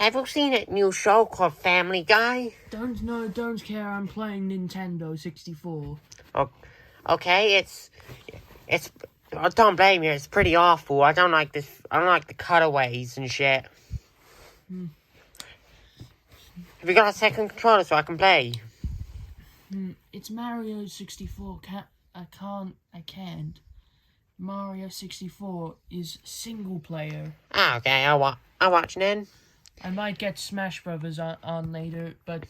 have you seen that new show called Family Guy? Don't care. I'm playing Nintendo 64. Oh, okay, it's. Don't blame me. It's pretty awful. I don't like this. I don't like the cutaways and shit. Have you got a second controller so I can play? It's Mario 64. I can't. Mario 64 is single player. Ah, okay. I'll watch then. I might get Smash Brothers on later, but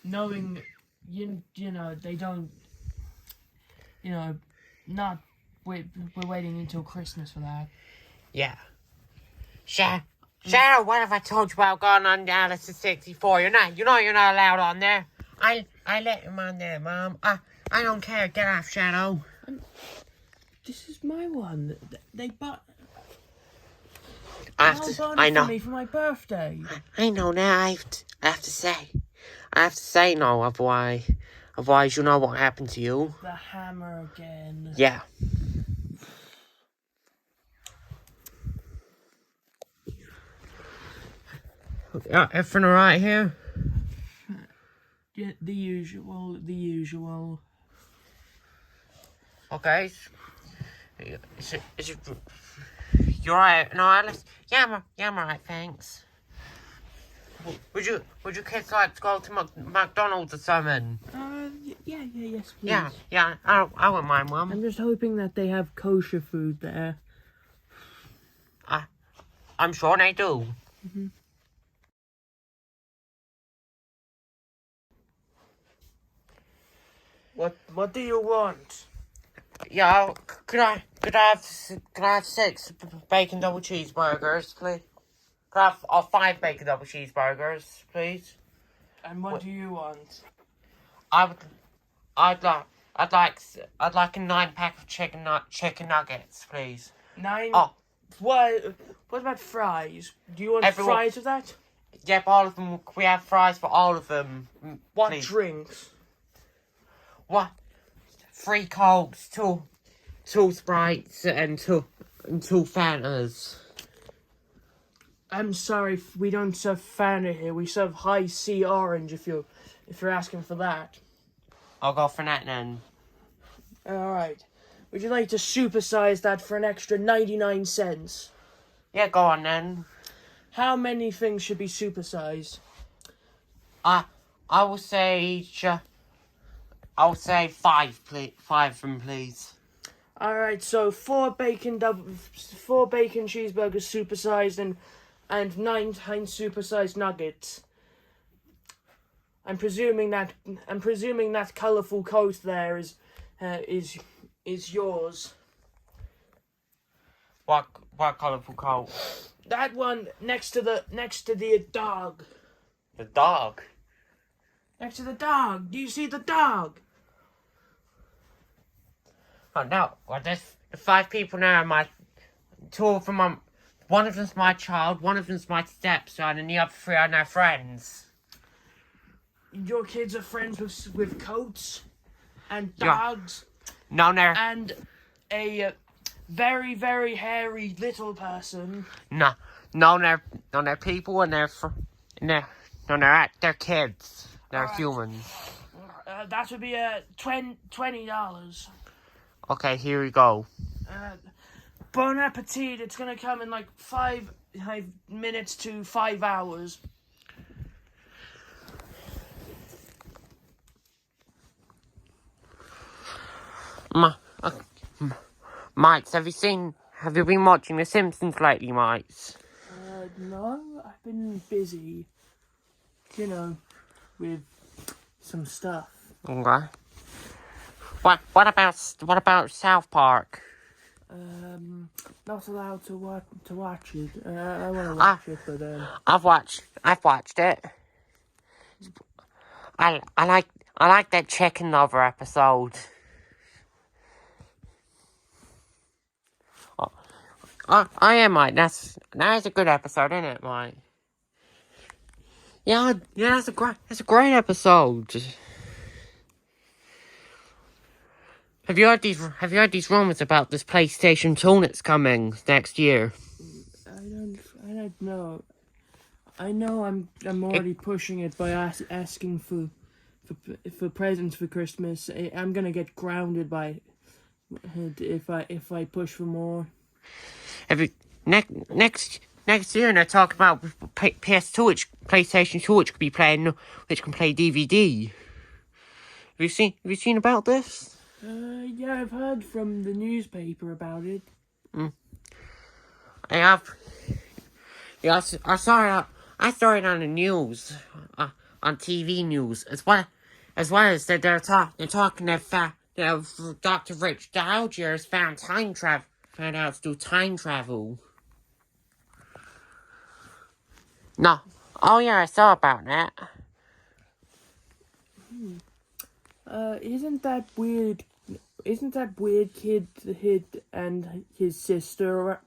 knowing you know they don't, not we're waiting until Christmas for that. Yeah. Shadow, what have I told you about going on Alice 64? You're not allowed on there. I let him on there, Mom. I don't care. Get off, Shadow. This is my one. They bought. I know. For me for my birthday. I know now. I have to say no. Otherwise, you know what happened to you. The hammer again. Yeah. Everything alright here? Yeah, the usual. Okay. Is it you're right? No, Alice. Yeah, I'm alright, thanks. Would you kids like to go to McDonald's or something? Yes, please. Yeah. I wouldn't mind, Mum. I'm just hoping that they have kosher food there. I'm sure they do. Mm-hmm. What do you want? Yeah, could I have 6 bacon double cheeseburgers, please? Could I have 5 bacon double cheeseburgers, please? And what do you want? I'd like a 9-pack of chicken nuggets, please. 9. Oh, What about fries? Do you want fries with that? Yep, all of them. We have fries for all of them. What please. drinks? What? 3 Cokes, 2 Sprites, and 2 Fantas. I'm sorry, we don't serve Fanta here. We serve High C Orange. If you're asking for that. I'll go for that then. All right. Would you like to supersize that for an extra 99 cents? Yeah, go on then. How many things should be supersized? I will say 5, please. 5 of them, please. All right. So 4 bacon cheeseburgers supersized and 9 Heinz supersized nuggets. I'm presuming that colorful coat there is yours. What colourful coat? That one next to the dog. The dog. Next to the dog. Do you see the dog? Oh no! Well, there's 5 people now. One of them's my child, one of them's my stepson, and the other 3 are now friends. Your kids are friends with coats and dogs. No, they're and a very, very hairy little person. no, they're people, and they're kids. They're humans. That would be $20. Okay, here we go. Bon appetit. It's gonna come in like 5 minutes to 5 hours. Mites, have you been watching The Simpsons lately, Mites? No, I've been busy, with some stuff. Okay. What about South Park? Not allowed to watch it. I want to watch it, but I've watched it. I like that chicken lover episode. I am, Mike. That is a good episode, isn't it, Mike? Yeah, that's a great episode. Have you heard these rumors about this PlayStation 2 that's coming next year? I don't know. I know I'm already pushing it by asking for presents for Christmas. I'm gonna get grounded by it if I push for more. Next year, they're talking about PS2, PlayStation 2, which can play DVD. Have you seen about this? Yeah, I've heard from the newspaper about it. I have. Yeah, I saw it on the news, on TV news, as well as that they're talking that Dr. Rich Dalger has found out to do time travel. No, oh yeah, I saw about that. Isn't that weird? Isn't that weird kid and his sister?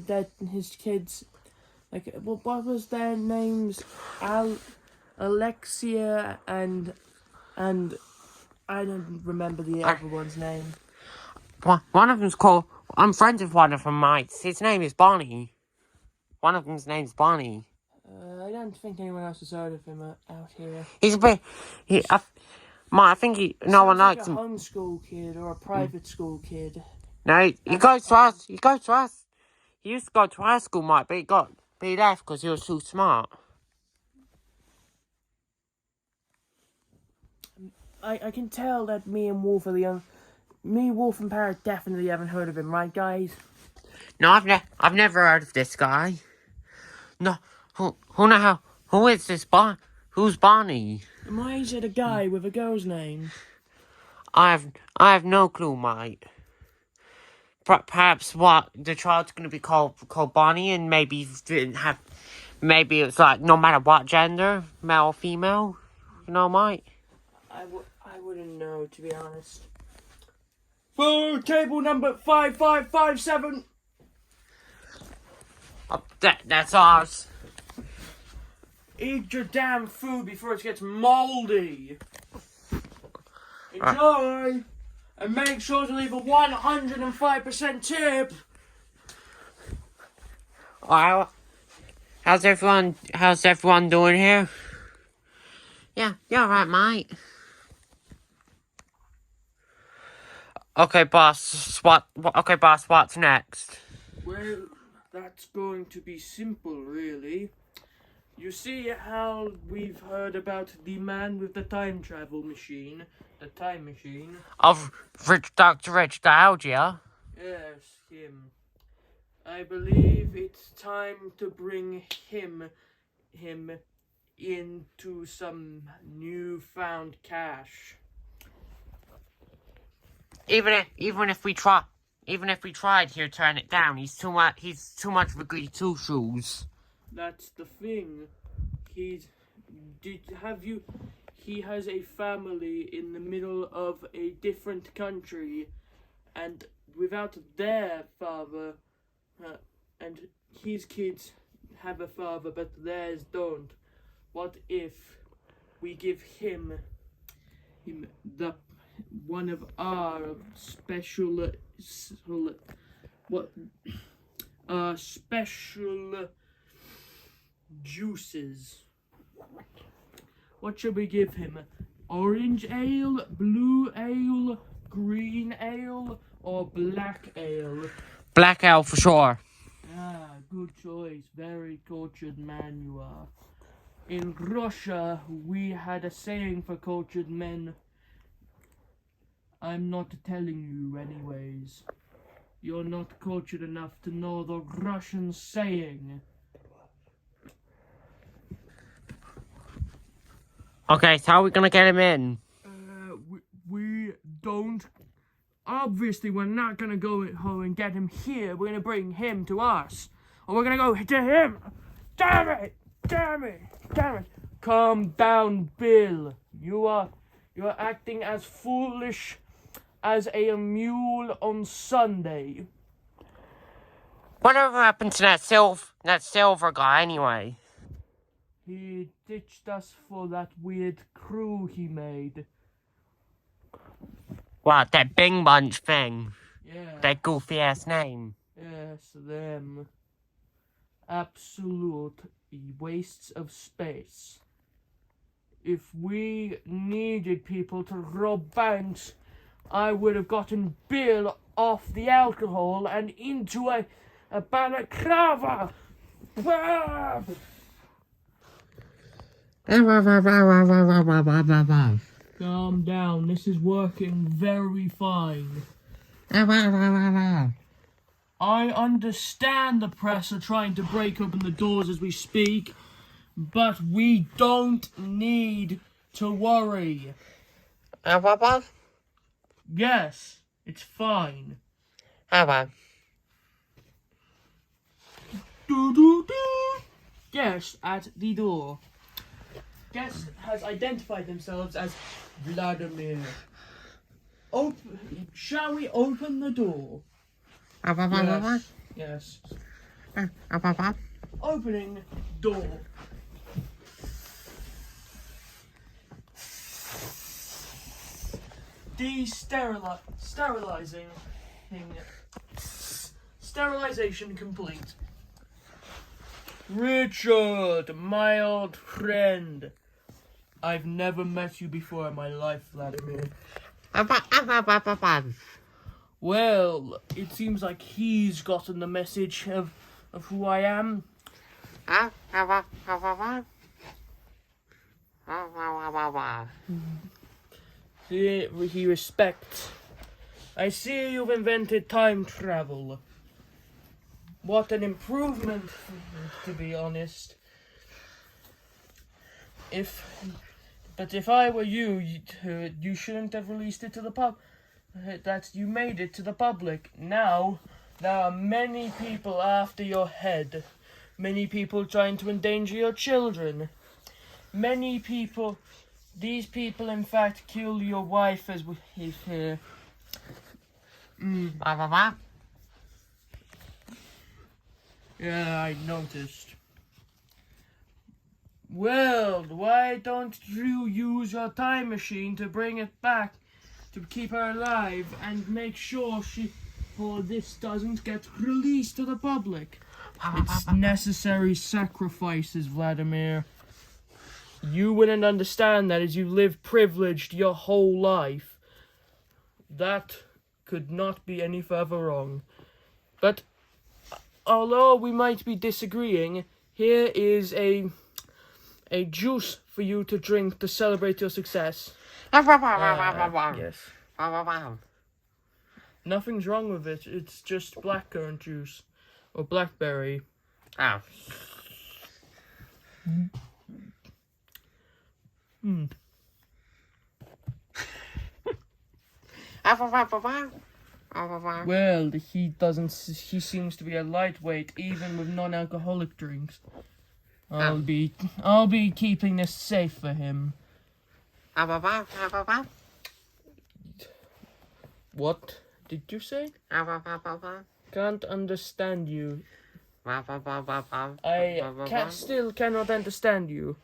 That his kids, like what was their names? Alexia and I don't remember the other one's name. One of them's called. I'm friends with one of them, mate. His name is Bonnie. One of them's name's Bonnie. I don't think anyone else has heard of him out here. He's a bit. I think no one likes him. Like a homeschool kid or a private school kid. No, he goes to us. He goes to us. He used to go to our school, mate, but he left because he was too smart. I can tell that me, Wolf and Parrot definitely haven't heard of him, right, guys? No, I've never heard of this guy. No, who is this who's Bonnie? Mine's a guy with a girl's name. I have no clue, mate. Perhaps what the child's gonna be called Bonnie, and maybe it's like no matter what gender, male or female, you know, mate. I wouldn't know, to be honest. Food table number 5557. That's ours. Eat your damn food before it gets moldy. Enjoy, and make sure to leave a 105% tip. Alright, how's everyone doing here? Yeah, alright, mate. Okay, boss. What's next? Well, that's going to be simple, really. You see how we've heard about the man with the time travel machine, the time machine? Of Dr. Rich Dalger? Yes, him. I believe it's time to bring him into some newfound cash. Even if we tried here to turn it down, he's too much of a goody two shoes. That's the thing. He has a family in the middle of a different country, and without their father, and his kids have a father, but theirs don't. What if we give him one of our special juices? What should we give him? Orange ale, blue ale, green ale, or black ale? Black ale for sure. Ah, good choice. Very cultured man you are. In Russia, we had a saying for cultured men. I'm not telling you anyways. You're not cultured enough to know the Russian saying. Okay, so how are we gonna get him in? We don't. Obviously, we're not gonna go home and get him here. We're gonna bring him to us. Or we're gonna go to him. Damn it! Calm down, Bill. You're acting as foolish as a mule on Sunday. Whatever happened to that silver guy anyway? He ditched us for that weird crew he made. What, that Bing Bunch thing? Yeah. That goofy ass name? Yes, them. absolute wastes of space. If we needed people to rob banks, I would have gotten Bill off the alcohol and into a balaclava. Calm down, this is working very fine. I understand the press are trying to break open the doors as we speak, but we don't need to worry. Yes, it's fine. Guest at the door. Guest has identified themselves as Vladimir. Shall we open the door? Yes. Opening door. Sterilization complete. Richard, my old friend. I've never met you before in my life, Vladimir. Well, it seems like he's gotten the message of who I am. He respects. I see you've invented time travel. What an improvement, to be honest. But if I were you, you shouldn't have released it to the that you made it to the public. Now, there are many people after your head. Many people trying to endanger your children. Many people, these people in fact kill your wife as we here. Yeah, I noticed. Well, why don't you use your time machine to bring it back, to keep her alive, and make sure this doesn't get released to the public? It's necessary sacrifices, Vladimir. You wouldn't understand that as you live privileged your whole life. That could not be any further wrong. But although we might be disagreeing, here is a juice for you to drink to celebrate your success. Yes. Nothing's wrong with it. It's just blackcurrant juice. Or blackberry. Well, he seems to be a lightweight even with non-alcoholic drinks. I'll be keeping this safe for him. What did you say? Can't understand you. Still cannot understand you.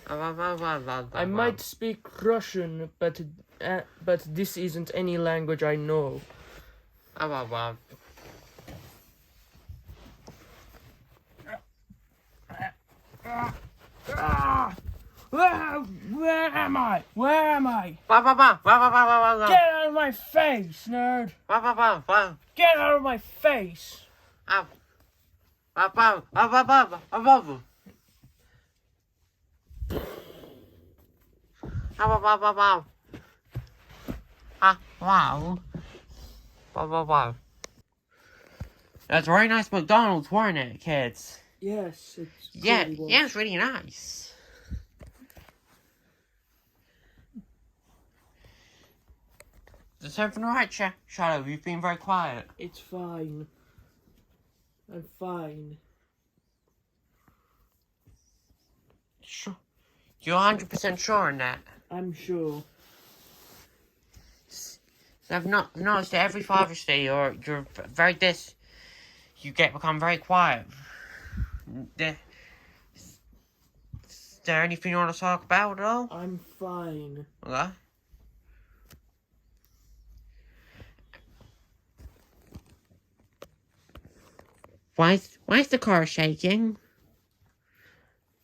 I might speak Russian, but this isn't any language I know. Where am I? Where am I? Get out of my face, nerd! Get out of my face! Wow. That's a very nice McDonald's, weren't it, kids? Yes, it's it's really nice. Is everything alright, Shadow? You've been very quiet. It's fine. I'm fine. Sure. You're 100% sure on that? I'm sure. I've not noticed that every Father's Day you're very you become very quiet. Is there anything you want to talk about at all? I'm fine. Okay. Why's the car shaking?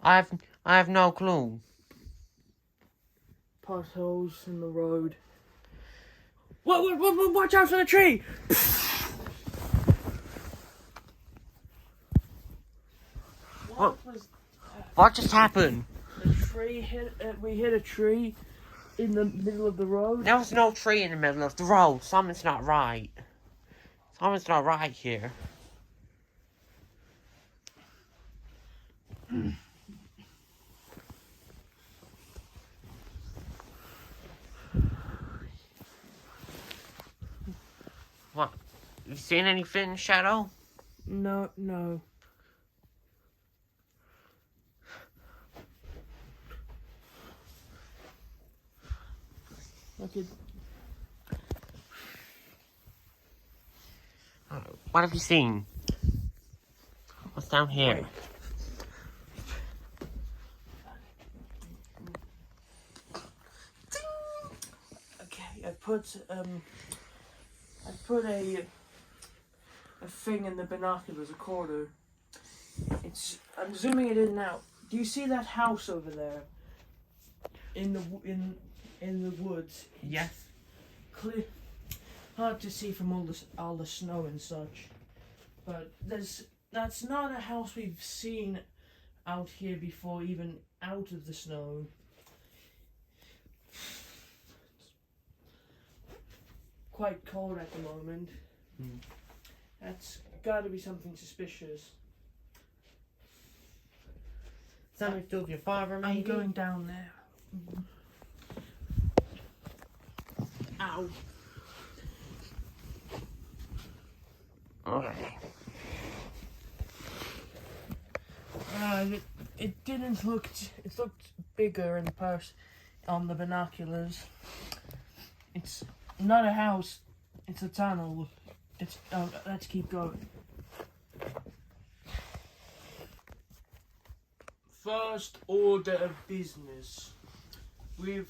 I have no clue. Potholes in the road. What, watch out for the tree! What just happened? The tree hit, we hit a tree in the middle of the road. There was no tree in the middle of the road. Something's not right. Something's not right here. What? You seen anything, Shadow? No. Okay. What have you seen? What's down here? Okay, I put a thing in the binoculars, a quarter. I'm zooming it in now. Do you see that house over there? In the woods. Yes. Clear. Hard to see from all the snow and such. But that's not a house we've seen out here before, even out of the snow. Quite cold at the moment. That's got to be something suspicious. Something to do with your father, maybe? I'm going down there. Ow. Okay. It didn't look. It looked bigger in on the binoculars. It's not a house. It's a tunnel. Let's keep going. First order of business. With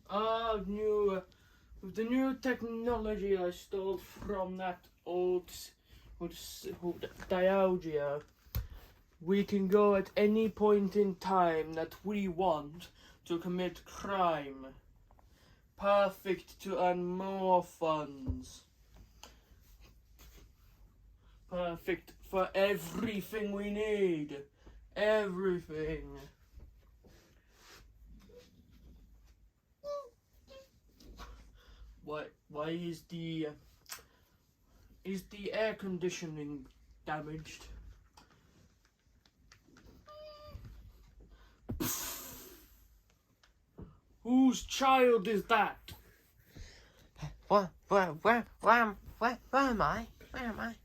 the new technology I stole from that old Dialga, we can go at any point in time that we want to commit crime. Perfect to earn more funds. Perfect for everything we need. Everything. Why is the air conditioning damaged? Whose child is that? Where am I? Where am I?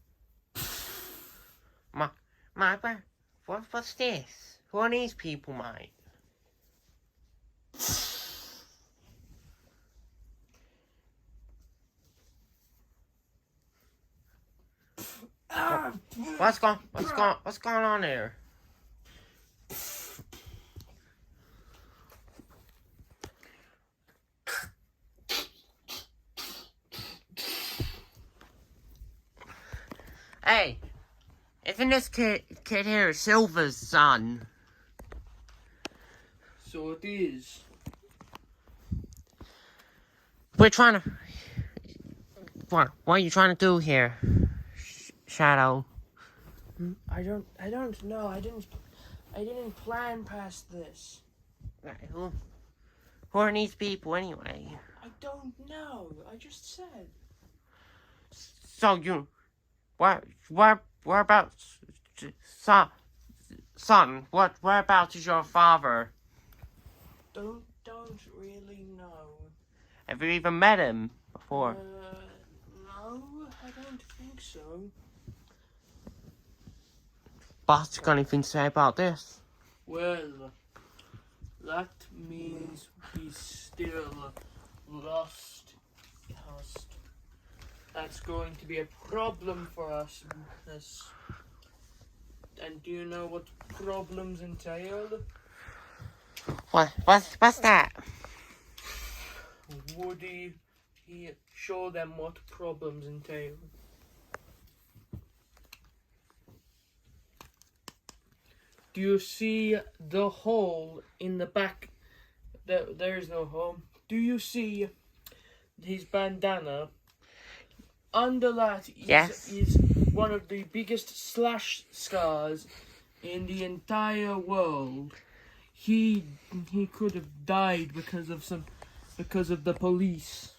What's this? Who are these people, mate? What's going on here? Hey, isn't this kid here Silver's son? So it is. We're trying to. What are you trying to do here, Shadow? I don't know. I didn't plan past this. Who are these people anyway? I don't know. I just said. So you, whereabouts, son? Whereabouts is your father? Don't really know. Have you even met him before? No, I don't think so. Boss, you got anything to say about this? Well, that means he's still lost. That's going to be a problem for us. And do you know what problems entail? What's that? Would he show them what problems entail? Do you see the hole in the back? There is no hole. Do you see his bandana? Under that Yes. is one of the biggest slash scars in the entire world. He could have died because of the police.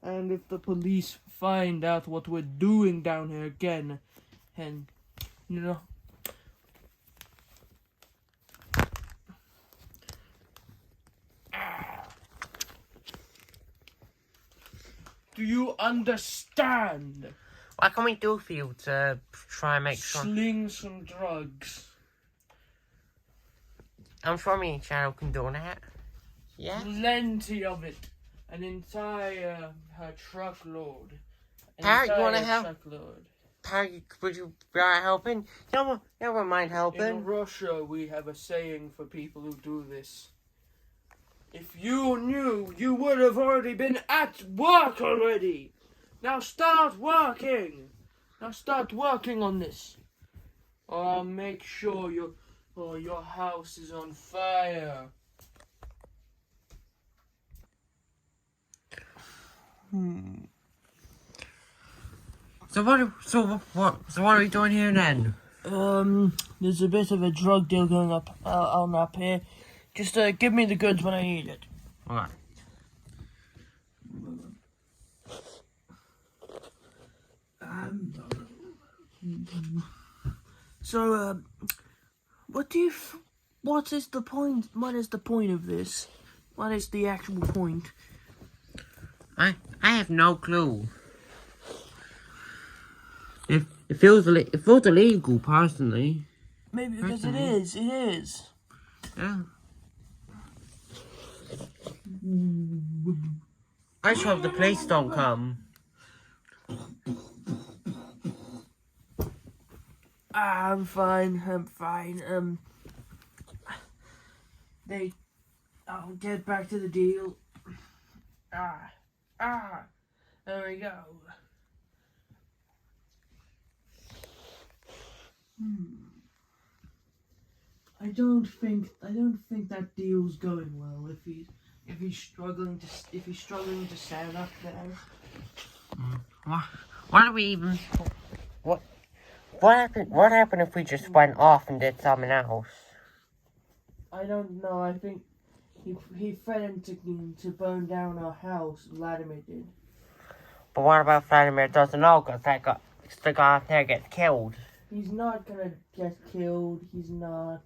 And if the police find out what we're doing down here again, and you know, do you understand? What can we do for you to try and make sure? Sling some drugs. I'm sure me and Shadow can do that. Yeah? Plenty of it. An entire truckload. Parrot, you wanna help? Truckload. Parry, would you be alright helping? You don't mind In helping. Russia, we have a saying for people who do this. If you knew, you would have already been at work already. Now start working. Now start working on this. Or I'll make sure your house is on fire. So what are we doing here then? There's a bit of a drug deal going on up here. Just give me the goods when I need it. Alright. So, what is the point? What is the point of this? What is the actual point? I have no clue. It feels illegal, personally. Maybe because it is. Yeah. I just hope the police don't come. I'm fine. I'll get back to the deal. There we go. I don't think that deal's going well. If he's struggling to stand up there. Why do we even? What happened? What happened if we just went off and did something else? I don't know. I think he threatened to burn down our house. Vladimir did. But what about Vladimir doesn't know? Cause the guy out there gets killed. He's not gonna get killed. He's not.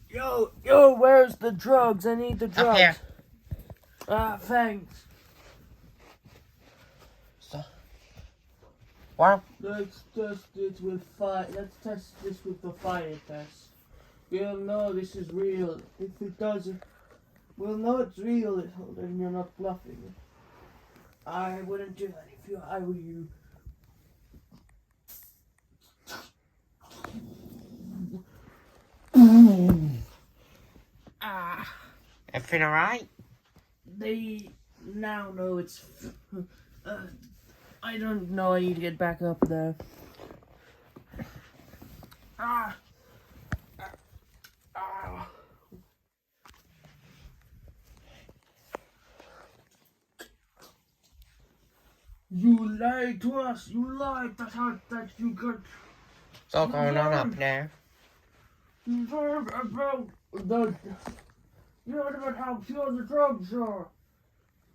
Yo, where's the drugs? I need the drugs. Up here. Thanks. So, what? Let's test it with fire. Let's test this with the fire test. We'll know this is real. If it doesn't, we'll know it's real. And you're not bluffing. I wouldn't do that if I were you. Everything alright? They now know it's. I don't know. I need to get back up there. You lied to us. You lied that you got. It's all going on up there. You heard about the. You heard about how pure the drugs are.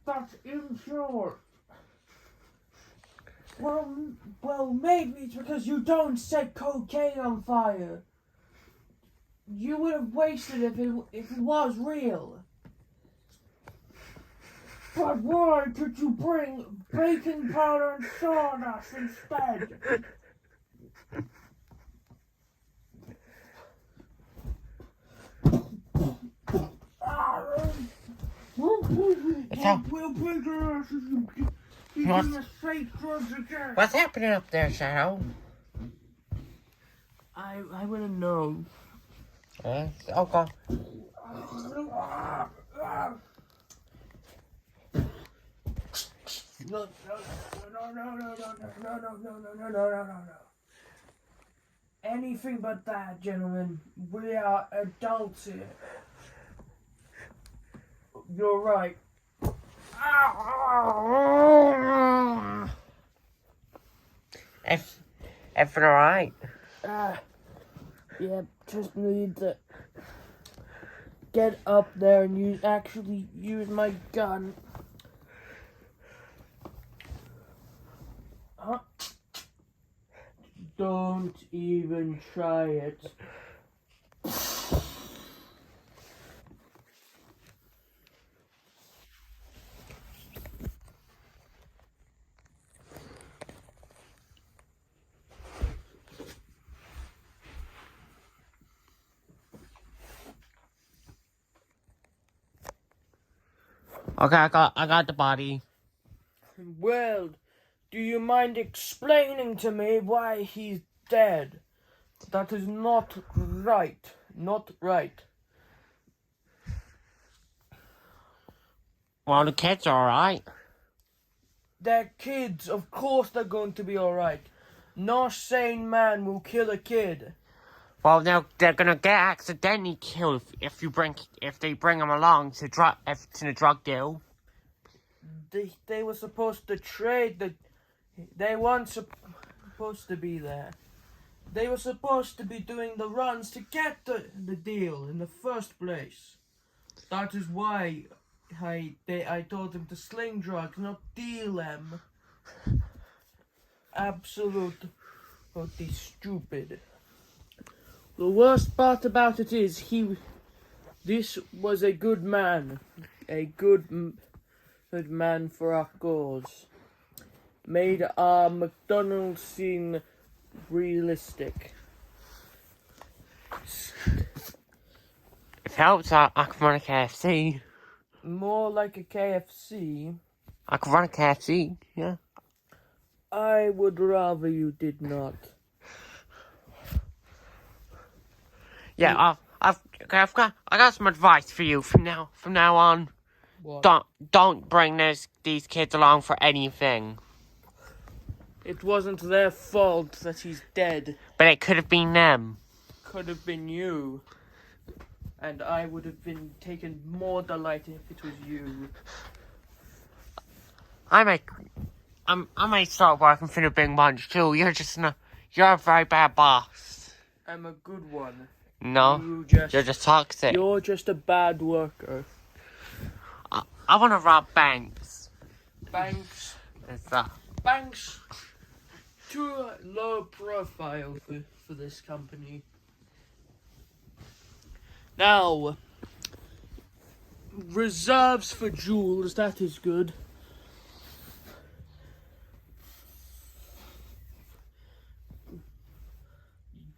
That's impure. Well, maybe it's because you don't set cocaine on fire. You would have wasted it if it was real. But why did you bring baking powder and sawdust instead? We'll break your asses you give us fake drugs again. What's happening up there, Shadow? I wouldn't know. Okay. No. Anything but that, gentlemen. We are adults here. You're right. Everything alright? Yeah, just need to get up there and actually use my gun. Huh? Don't even try it. Okay, I got the body. Well, do you mind explaining to me why he's dead? That is not right. Not right. Well, the kids are alright. They're kids. Of course they're going to be alright. No sane man will kill a kid. Well, they're gonna get accidentally killed if they bring them along to the drug deal. They were supposed to trade they weren't supposed to be there. They were supposed to be doing the runs to get the deal in the first place. That is why I told them to sling drugs, not deal them. Absolutely stupid. The worst part about it is this was a good man, a good man for our cause. Made our McDonald's scene realistic. If it helps, I can run a KFC. More like a KFC. I can run a KFC, yeah. I would rather you did not. Yeah, I got some advice for you from now on. What? Don't bring these kids along for anything. It wasn't their fault that he's dead. But it could have been them. Could have been you. And I would have been taken more delight if it was you. I may start working for the big bunch too. You're a very bad boss. I'm a good one. No, you're just toxic. You're just a bad worker. I want to rob banks. Banks. It's Banks. Too low profile for this company. Now, reserves for jewels, that is good.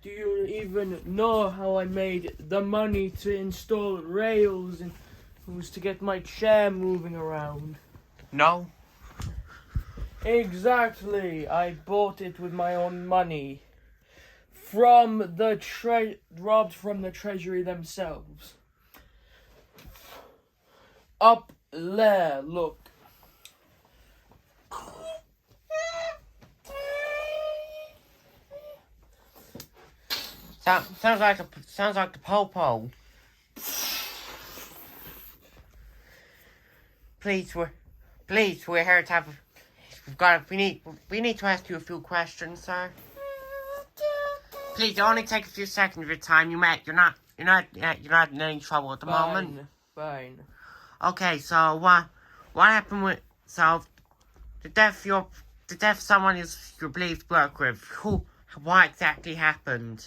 Do you even know how I made the money to install rails and was to get my chair moving around? No. Exactly. I bought it with my own money. From the robbed from the treasury themselves. Up there, look. Sounds like the Popo. Please, we're here to have. We need to ask you a few questions, sir. Please, it only take a few seconds of your time. You're not in any trouble at the moment. Fine. Okay, so what happened with the death of someone you believed work with? What exactly happened?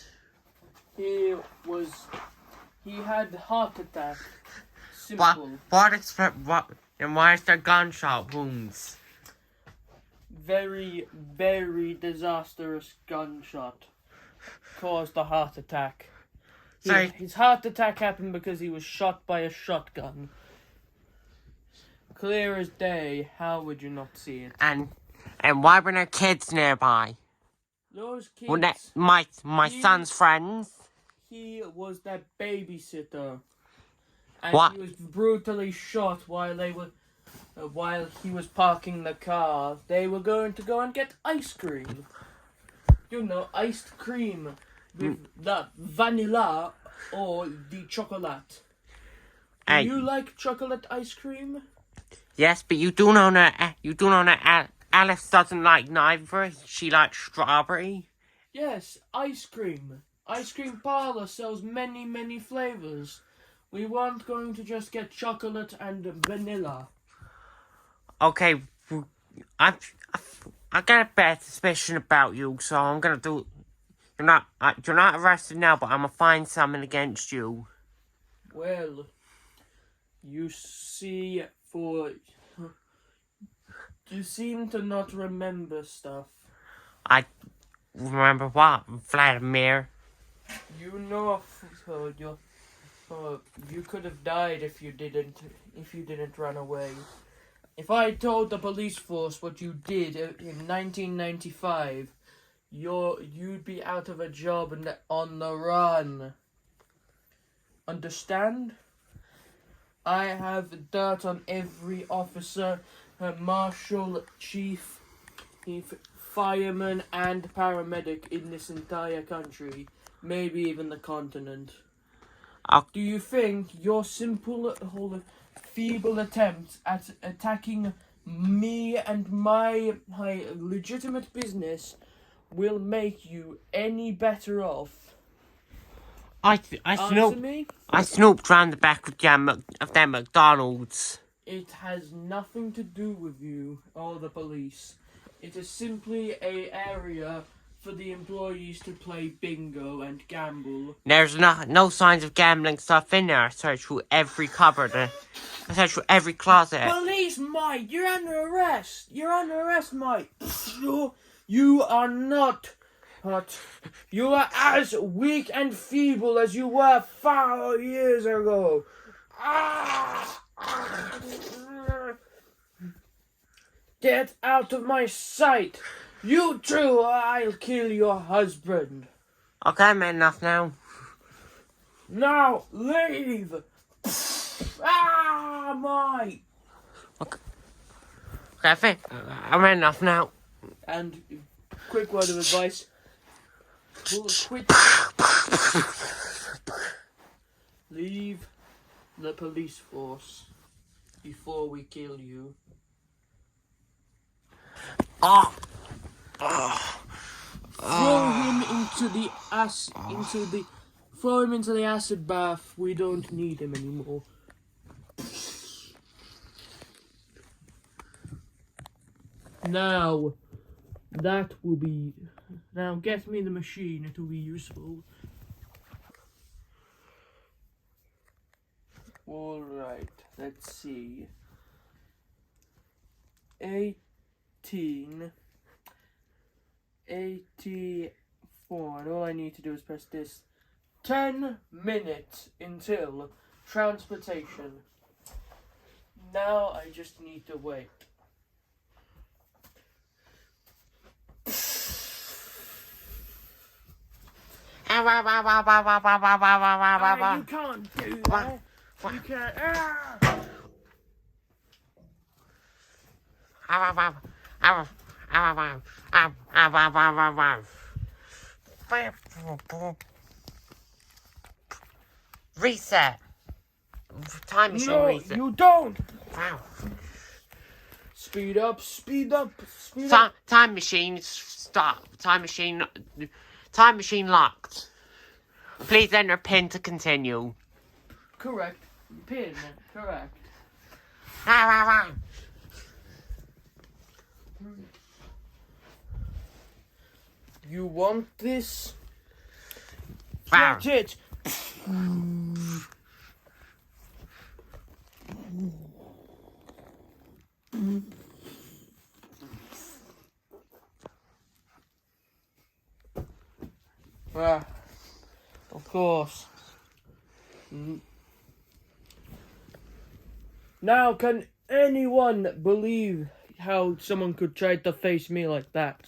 He had a heart attack. Simple. And why is there gunshot wounds? Very, very disastrous gunshot caused a heart attack. His heart attack happened because he was shot by a shotgun. Clear as day. How would you not see it? And why were there kids nearby? Those kids. Well, my son's friends. He was their babysitter, and What? he was brutally shot while he was parking the car. They were going to go and get ice cream. You know, iced cream. with the vanilla or the chocolate. Do Hey. you like chocolate ice cream? Yes, but you do know that Alice doesn't like neither. She likes strawberry. Yes, ice cream. Ice cream parlor sells many, many flavors. We weren't going to just get chocolate and vanilla. Okay, I got a bad suspicion about you, so I'm gonna do. You're not arrested now, but I'm gonna find something against you. Well, you see, you seem to not remember stuff. I remember what, Vladimir. You know, you could have died if you didn't run away. If I told the police force what you did in 1995, you'd be out of a job and on the run. Understand? I have dirt on every officer, marshal, chief, fireman, and paramedic in this entire country, maybe even the continent. Do you think your simple, feeble attempts at attacking me and my legitimate business will make you any better off? Answer me? I snooped round the back of that McDonald's. It has nothing to do with you or the police. It is simply an area for the employees to play bingo and gamble. There's no signs of gambling stuff in there. I searched through every cupboard. I searched through every closet. Police, Mike! You're under arrest! You're under arrest, Mike! You are not... But you are as weak and feeble as you were 5 years ago. Get out of my sight. You too, I'll kill your husband. Okay, I'm enough now. Now, leave. Mike. Okay, I'm enough now. And quick word of advice. Quit. Leave the police force before we kill you. Throw him into the throw him into the acid bath. We don't need him anymore. Now, that will be... Now, get me the machine. It will be useful. Alright, let's see. 84. And all I need to do is press this. 10 minutes until transportation. Now I just need to wait. You can't do that. You can't. Reset. Time machine No, reset. you don't. Wow. Speed up, speed up, speed up. Time machine stop. Time machine locked. Please enter PIN to continue. Correct. PIN. Correct. You want this? Wow. Get it. Of course. Now, can anyone believe how someone could try to face me like that?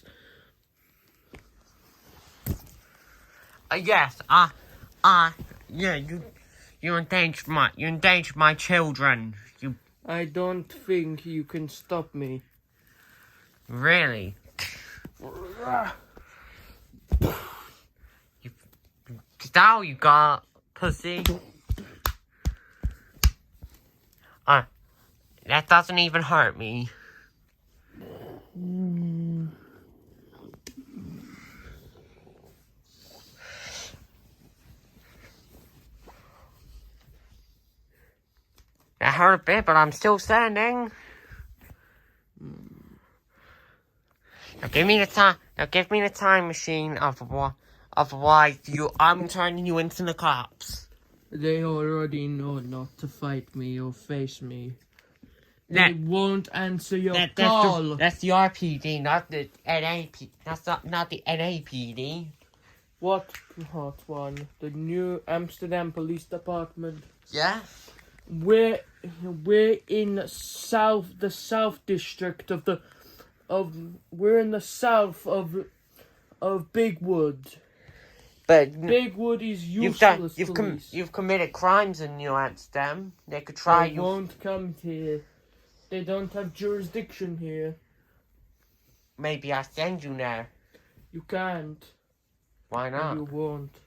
Yes. Yeah. You endangered my children. You I don't think you can stop me. really? Is that all you got, pussy? That doesn't even hurt me. That hurt a bit, but I'm still standing. Now give me the time. Now give me the time machine. Otherwise, I'm turning you into the cops. They already know not to fight me or face me. They won't answer your call. That's the RPD, not the NAP. That's not the NAPD. What one? The New Amsterdam Police Department. Yeah. We're in the south district we're in the south of Bigwood. But Bigwood is useless. You've committed crimes in New Amsterdam. They could try you. They won't come here. They don't have jurisdiction here. Maybe I send you there. You can't. Why not? You won't.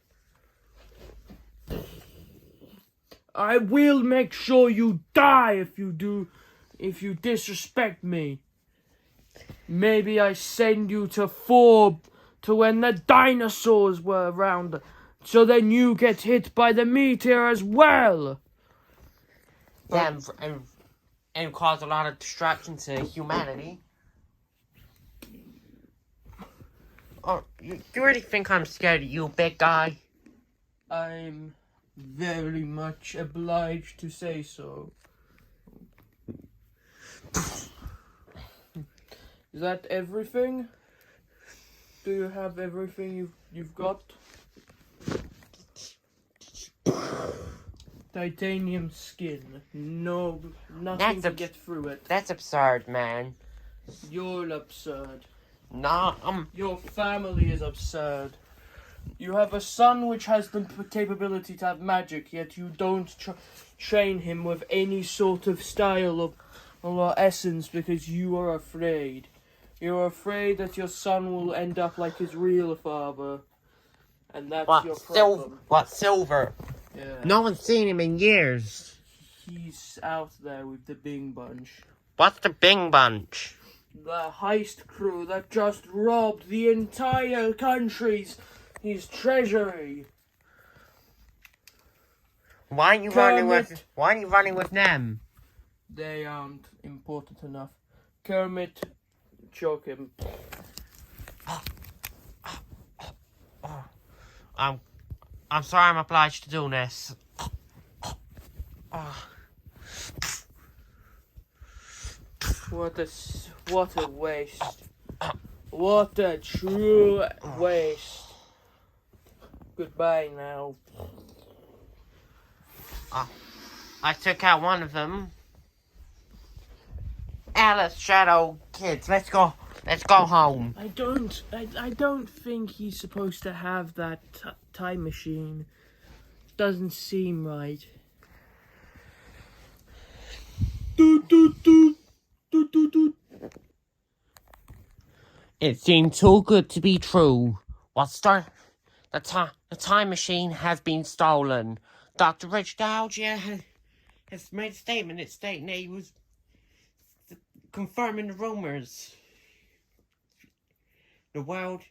I will make sure you die if you disrespect me. Maybe I send you to Forb to when the dinosaurs were around, so then you get hit by the meteor as well. Yeah, and cause a lot of destruction to humanity. Oh, you really think I'm scared of you, big guy? I'm very much obliged to say so. Is that everything? Do you have everything you've got? Titanium skin. No, nothing to get through it. That's absurd, man. You're absurd. Nah, Your family is absurd. You have a son which has the capability to have magic, yet you don't train him with any sort of style or essence because you are afraid. You're afraid that your son will end up like his real father. And that's your problem. Silver? Yeah. No one's seen him in years. He's out there with the Bing Bunch. What's the Bing Bunch? The heist crew that just robbed the entire country's treasury. Why are you running with them? They aren't important enough. Kermit, choke him. I'm sorry I'm obliged to do this. What a waste. What a true waste. Goodbye now. I took out one of them. Alice, Shadow, kids, let's go home. I don't think he's supposed to have that time machine. Doesn't seem right. It seemed too good to be true. The time machine has been stolen. Dr. Richard Algier has made a statement. It's stating that he was confirming the rumors. The world,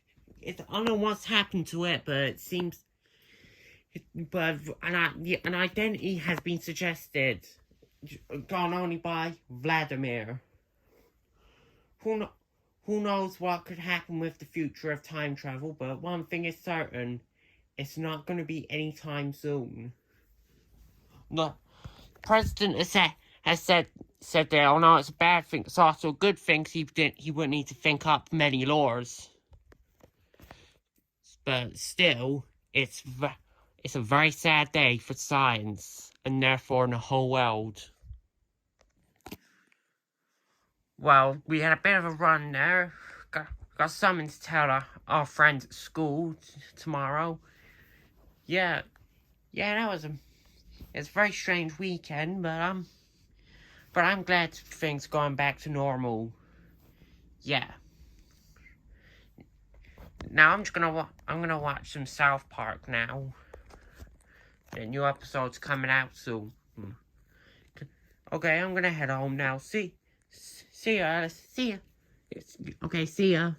I don't know what's happened to it, but it seems, an identity has been suggested, gone only by Vladimir. Who knows what could happen with the future of time travel, but one thing is certain, it's not going to be anytime soon. The president has said that, although it's a bad thing, it's also a good thing, so he wouldn't need to think up many laws. But still, it's a very sad day for science, and therefore in the whole world. Well, we had a bit of a run there. Got something to tell our friends at school tomorrow. Yeah, it's a very strange weekend, but I'm glad things going back to normal. Yeah. Now I'm gonna watch some South Park now. The new episode's coming out soon. Okay, I'm gonna head home now. See ya, Alice. See ya. Okay, see ya.